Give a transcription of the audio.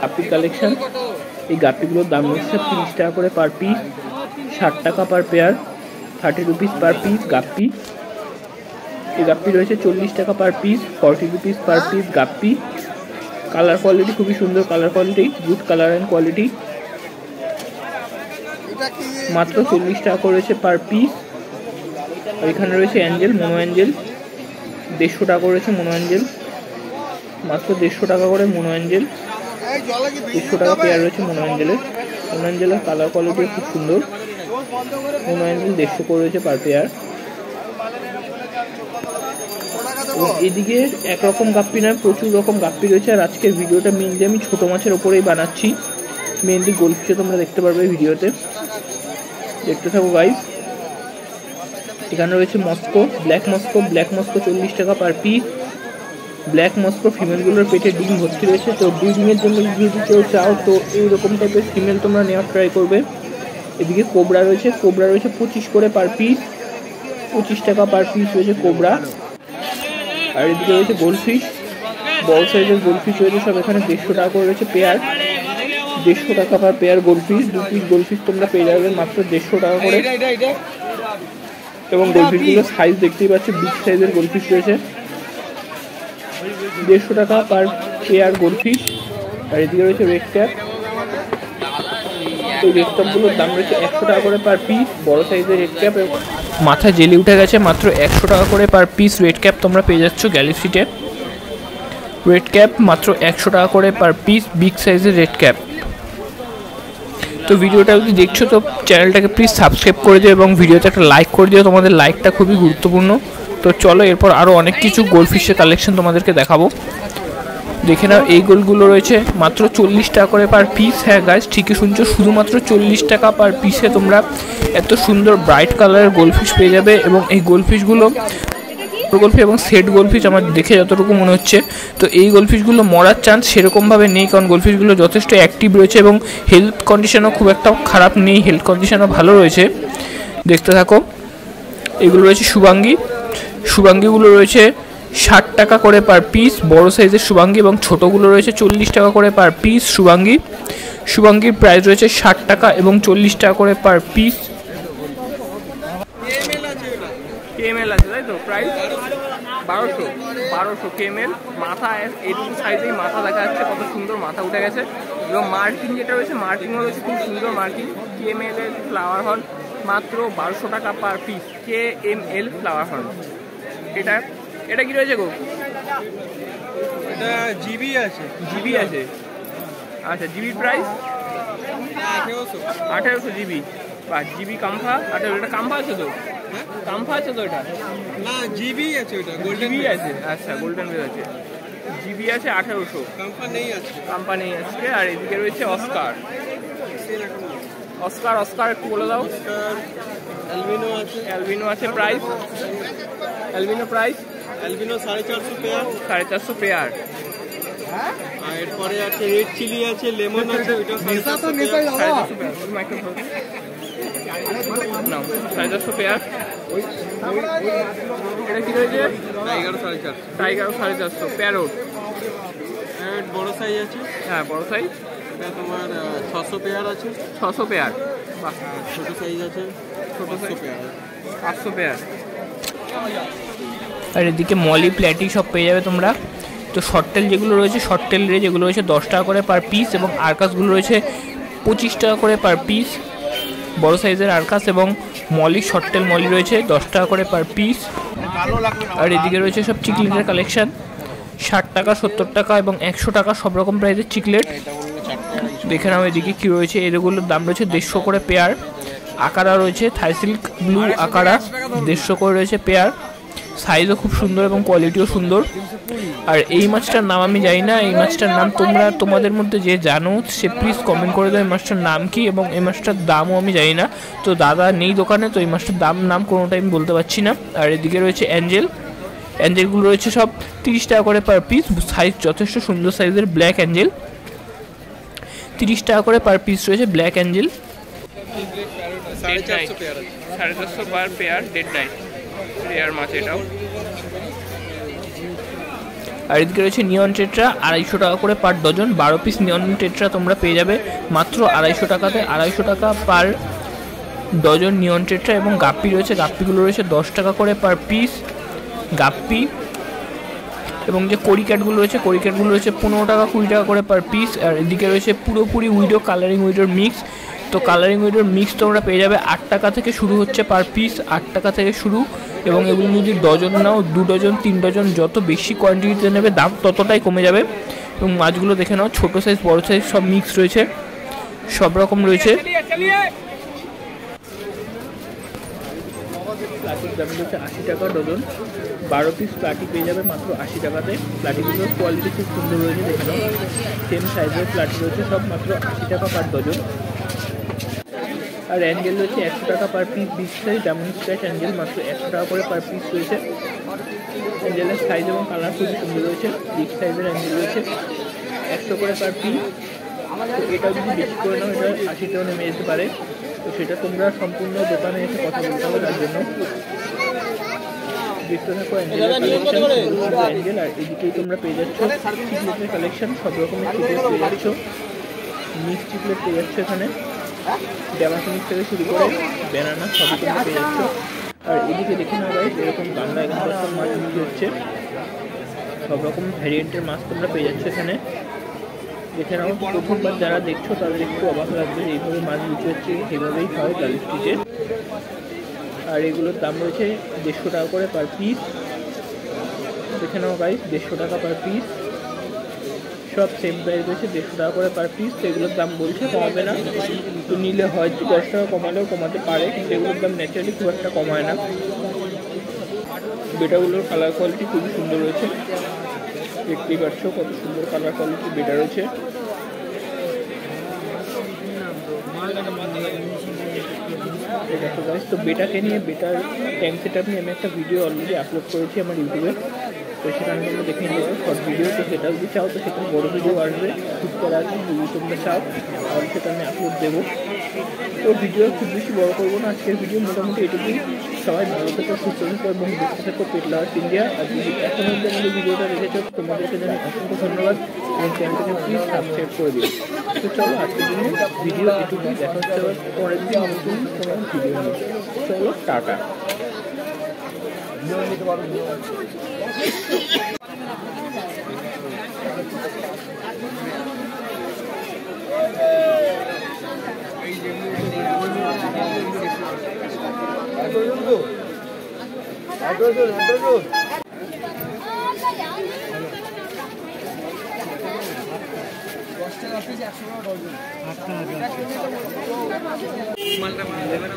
গাপ্পি collection. এই গাপ্পিগুলোর দাম রয়েছে 30 টাকা করে পার পিস, 60 টাকা per pair, 30 rupees per piece guppy. এই গাপ্পি রয়েছে 40 টাকা per piece, 40 rupees per piece guppy. Colour quality খুবই সুন্দর, colour quality good colour and quality. মাত্র 40 টাকা করে রয়েছে পার পিস। আর এখানে রয়েছে অ্যাঞ্জেল, মোনো অ্যাঞ্জেল, 150 টাকা রয়েছে মোনো অ্যাঞ্জেল, মাত্র 150 টাকা করে মোনো অ্যাঞ্জেল। 150 টাকা পেয়ার রয়েছে মোনো অ্যাঞ্জেলের। মোনো অ্যাঞ্জেলের কালার কোয়ালিটি খুব সুন্দর। মোনো অ্যাঞ্জেল 150 করে রয়েছে পার পেয়ার। এবং এদিকে একরকম গাপ্পি নয়, প্রচুর রকম গাপ্পি রয়েছে। আর আজকের ভিডিওটা মেনলি আমি ছোটো মাছের ওপরেই বানাচ্ছি, মেনলি গোল্ডফিশে তোমরা দেখতে পারবে ভিডিওতে, দেখতে থাকো গাইস। এখানে রয়েছে Moscow, black Moscow, black Moscow 40 টাকা পার পিস। ব্ল্যাক মস্কো ফিমেলগুলোর পেটে ডিম ভর্তি রয়েছে, তো ব্রিডিংয়ের জন্য যদি কেউ চাও তো এইরকম টাইপের ফিমেল তোমরা নেওয়ার ট্রাই করবে। এদিকে কোবরা রয়েছে, কোবরা রয়েছে 25 করে পার পিস, 25 টাকা পার পিস রয়েছে কোবরা। আর এদিকে রয়েছে গোল্ডফিশ, বড় সাইজের গোল্ডফিশ রয়েছে সব এখানে 150 টাকা করে রয়েছে পেয়ার, 150 টাকা per pair goldfish. 2 piece goldfish তোমরা পেয়ে যাবে মাত্র 150 টাকা করে। এবং গোল্ডফিশগুলো সাইজ দেখতেই পাচ্ছ, বিগ সাইজের গোল্ডফিশ রয়েছে, 150 টাকা পার পেয়ার গোল্ডফিশ। আর এদিকে রয়েছে রেড ক্যাপ, তো রেড ক্যাপগুলোর দাম রয়েছে 100 টাকা করে পার পিস, বড় সাইজের রেড ক্যাপ। মাথায় জেলি উঠে গেছে, মাত্র 100 টাকা করে পার পিস রেড ক্যাপ তোমরা পেয়ে যাচ্ছ গ্যালাক্সিতে। রেড ক্যাপ মাত্র 100 টাকা করে পার পিস, বিগ সাইজের রেড ক্যাপ। তো ভিডিওটা যদি দেখছো তো চ্যানেলটাকে প্লিজ সাবস্ক্রাইব করে দিও এবং ভিডিওতে একটা লাইক করে দিও, তোমাদের লাইকটা খুবই গুরুত্বপূর্ণ। তো চলো এরপর আরও অনেক কিছু গোল্ডফিশের কালেকশন তোমাদেরকে দেখাবো। দেখে নাও এই গোলগুলো রয়েছে মাত্র 40 টাকা করে পার পিস। হ্যাঁ গাইস, ঠিকই শুনছো, শুধুমাত্র 40 টাকা পার পিসে তোমরা এত সুন্দর ব্রাইট কালারের গোল্ডফিশ পেয়ে যাবে। এবং এই গোল্ডফিশগুলো গোল্ডফিশ এবং সেট গোল্ডফিশ আমার দেখে যতটুকু মনে হচ্ছে, তো এই গোল্ডফিশগুলো মরার চান্স সেরকমভাবে নেই, কারণ গোল্ডফিশগুলো যথেষ্ট অ্যাক্টিভ রয়েছে এবং হেলথ কন্ডিশনও খুব একটা খারাপ নেই, হেলথ কন্ডিশনও ভালো রয়েছে। দেখতে থাকো। এগুলো রয়েছে শুভাঙ্গী, শুভাঙ্গীগুলো রয়েছে 60 টাকা করে পার পিস, বড় সাইজের শুভাঙ্গী, এবং ছোটোগুলো রয়েছে 40 টাকা করে পার পিস শুভাঙ্গী। শুভাঙ্গীর প্রাইস রয়েছে 60 টাকা এবং 40 টাকা করে পার পিস। কেএমএল আছে তাই তো, প্রাইস 1200 কেএমএল। মাথা এইটুকু সাইজেই মাথা দেখা যাচ্ছে, কত সুন্দর মাথা উঠে গেছে। এবং মার্কিং যেটা রয়েছে, মার্কিংও রয়েছে খুব সুন্দর মার্কিং। কেএমএল এর ফ্লাওয়ার হর্ন মাত্র 1200 টাকা per piece, KML flower horn. এটা কি রয়েছে গো? এটা জিবি আছে, জিবি আছে। আচ্ছা, জিবির প্রাইস 1800 জিবি। বা জিবি কাম্ফা, আচ্ছা এটা কাম্ফা আছে তো? কাম্ফা আছে তো? এটা না, জিবি আছে, ওটা গোল্ডেন জিবি আছে। আচ্ছা, গোল্ডেন বেজ আছে, জিবি আছে 1800, কাম্ফা নেই আছে, কাম্পা নেই আজকে। আর এদিকে রয়েছে অস্কার, অস্কার অস্কার একটু বলে দাও। অ্যালবিনো আছে, অ্যালবিনো আছে, price albino price albino 450 pair, 450 pair. আর এরপরে আছে রেড চিলি আছে, লেমন আছে, ওইটা 450 পেয়ার। এটা কি রয়েছে? Tiger 450, tiger 450 parrot. প্যারোট বড় সাইজ আছে, হ্যাঁ বড় সাইজ, এটা তোমার 600 পেয়ার আছে, 600 পেয়ার। বাহ, ছোট সাইজ আছে, ছোট সাইজ পেয়ার 500 পেয়ার। আর এদিকে মলি প্ল্যাটি সব পেয়ে যাবে তোমরা। তো শর্টটেল যেগুলো রয়েছে, শর্টটেল রে যেগুলো রয়েছে 10 টাকা করে পার পিস, এবং আরকাসগুলো রয়েছে 25 টাকা করে পার পিস, বড় সাইজের আরকাস। এবং মলি শর্টটেল মলি রয়েছে 10 টাকা করে পার পিস। আর এদিকে রয়েছে সব চিকলেটের কালেকশন, 60 টাকা, 70 টাকা এবং 100 টাকা সব রকম প্রাইসের চিকলেট। দেখে নাও এদিকে কী রয়েছে, এগুলোর দাম রয়েছে 150 করে পেয়ার। আকারা রয়েছে, থাই সিল্ক ব্লু আকারা 150 করে রয়েছে পেয়ার। সাইজও খুব সুন্দর এবং কোয়ালিটিও সুন্দর। আর এই মাছটার নাম আমি জানি না, এই মাছটার নাম তোমরা তোমাদের মধ্যে যে জানো সে প্লিজ কমেন্ট করে দাও এই মাছটার নাম কি, এবং এই মাছটার দামও আমি জানি না। তো দাদা নেই দোকানে, তো এই মাছটার নাম কোনোটাই আমি বলতে পারছি না। আর এদিকে রয়েছে অ্যাঞ্জেল, অ্যাঞ্জেলগুলো রয়েছে সব 30 টাকা করে পার পিস, সাইজ যথেষ্ট সুন্দর সাইজের ব্ল্যাক অ্যাঞ্জেল, 30 টাকা করে পার পিস রয়েছে black angel. 450 per pair, dead night rare মাছ এটাও। আর এদিকে রয়েছে নিয়ন টেট্রা 250 টাকা করে per dozen. 12 piece neon tetra তোমরা পেয়ে যাবে মাত্র 250 টাকাতে। 250 টাকা পার ডজন নিয়ন টেট্রা। এবং গাপ্পি রয়েছে, গাপ্পিগুলো রয়েছে 10 টাকা করে পার পিস গাপ্পি। এবং যে কড়ি ক্যাটগুলো রয়েছে, কড়ি ক্যাটগুলো রয়েছে 15 টাকা 20 টাকা করে পার পিস। আর এদিকে রয়েছে পুরোপুরি উইডো, কালারিং উইডোর মিক্স। তো কালারিং উইডোর মিক্স তোমরা পেয়ে যাবে 8 টাকা থেকে শুরু হচ্ছে পার পিস, 8 টাকা থেকে শুরু। এবং এগুলো যদি ডজন নাও, 2 ডজন 3 ডজন, যত বেশি কোয়ান্টিটিতে নেবে দাম ততটাই কমে যাবে। এবং মাছগুলো দেখে নাও, ছোটো সাইজ বড় সাইজ সব মিক্স রয়েছে, সব রকম রয়েছে। প্লাটির দাম রয়েছে 80 টাকা ডজন। 12 পিস প্লাটি পেয়ে যাবে মাত্র 80 টাকাতে। প্লাটিগুলোর কোয়ালিটি খুব সুন্দর রয়েছে, দেখে নাও। সেম সাইজের প্লাটি রয়েছে, সব মাত্র 80 টাকা পার ডজন। আর অ্যাঞ্জেল রয়েছে 100 টাকা per piece. Big size diamond scratch Angel মাত্র 100 টাকা করে পার পিস রয়েছে। অ্যাঞ্জেলের সাইজ এবং কালার খুবই সুন্দর রয়েছে। বিগ সাইজের অ্যাঞ্জেল রয়েছে 100 করে পার পিস। তো এটাও যদি বেশি করে নাও, এটা 80তেও নেমে যেতে পারে। তো সেটা তোমরা সম্পূর্ণ দোকানে এসে কথা বলতে হবে তার জন্য। দেখতে থাকো অ্যাঞ্জেল। আর এদিকেই তোমরা পেয়ে যাচ্ছ চিকলেটের কালেকশন, সব রকমের চিকলেট পেয়ে যাচ্ছ। মিক্স চিকলেট পেয়ে যাচ্ছ এখানে, ড্যামাসিনিক থেকে শুরু করে ব্যানানা সবই তোমরা পেয়ে যাচ্ছ। আর এদিকে দেখে নাও গাইস, এরকম বাংলা এখানে সব মাছ বিক্রি হচ্ছে, সব রকম ভ্যারিয়েন্টের মাছ তোমরা পেয়ে যাচ্ছ এখানে। দেখে নাও, প্রথমবার যারা দেখছো তাদের একটু অবাক লাগবে, এইভাবে মাছ বিক্রি হচ্ছে, এইভাবেই হয় গালি স্ট্রিটে। আর এগুলোর দাম রয়েছে 150 টাকা করে পার পিস। দেখে নাও গাইস, 150 টাকা পার পিস, সব সেম প্রাইস রয়েছে, 150 টাকা করে পার পিস। তো এগুলোর দাম বলছে কমাবে না, তো নিলে হয়তো 10 টাকা কমালেও কমাতে পারে, কিন্তু এগুলোর দাম ন্যাচারালি খুব একটা কমায় না। বেটাগুলোর কালার কোয়ালিটি খুবই সুন্দর রয়েছে, দেখতেই পাচ্ছ কত সুন্দর কালার কোয়ালিটি বেটা রয়েছে। তো বেটাকে নিয়ে, বেটার ট্যাঙ্ক সেটআপ নিয়ে আমি একটা ভিডিও অলরেডি আপলোড করেছি আমার ইউটিউবে, তো সেখানে তোমরা দেখে নিতে পারো শর্ট ভিডিও। তো সেটা যদি চাও তো সেখানে বড়ো ভিডিও আসবে, শুট করা আছে, যদি তোমরা চাও তাহলে সেটা আমি আপলোড দেবো। তো ভিডিও খুব বেশি বড় করবো না, আজকের ভিডিও মোটামুটি এটুকুই। সবাই ভালো থেকো, সুস্থ থেকো এবং দেখতে থেকো পেট লাভার্স ইন্ডিয়া। আর যদি এখন অবধি আমাদের ভিডিওটা দেখেছো তোমাদেরকে জানাই অসংখ্য ধন্যবাদ, এবং চ্যানেলটাকে প্লিজ সাবস্ক্রাইব করে দিও। তো চলো আজকের দিনে ভিডিও এটুকুই, দেখা হচ্ছে আবার পরের দিন নতুন কোনো ভিডিও নিয়ে। চলো টাটা। মালটা মাল দেবে না।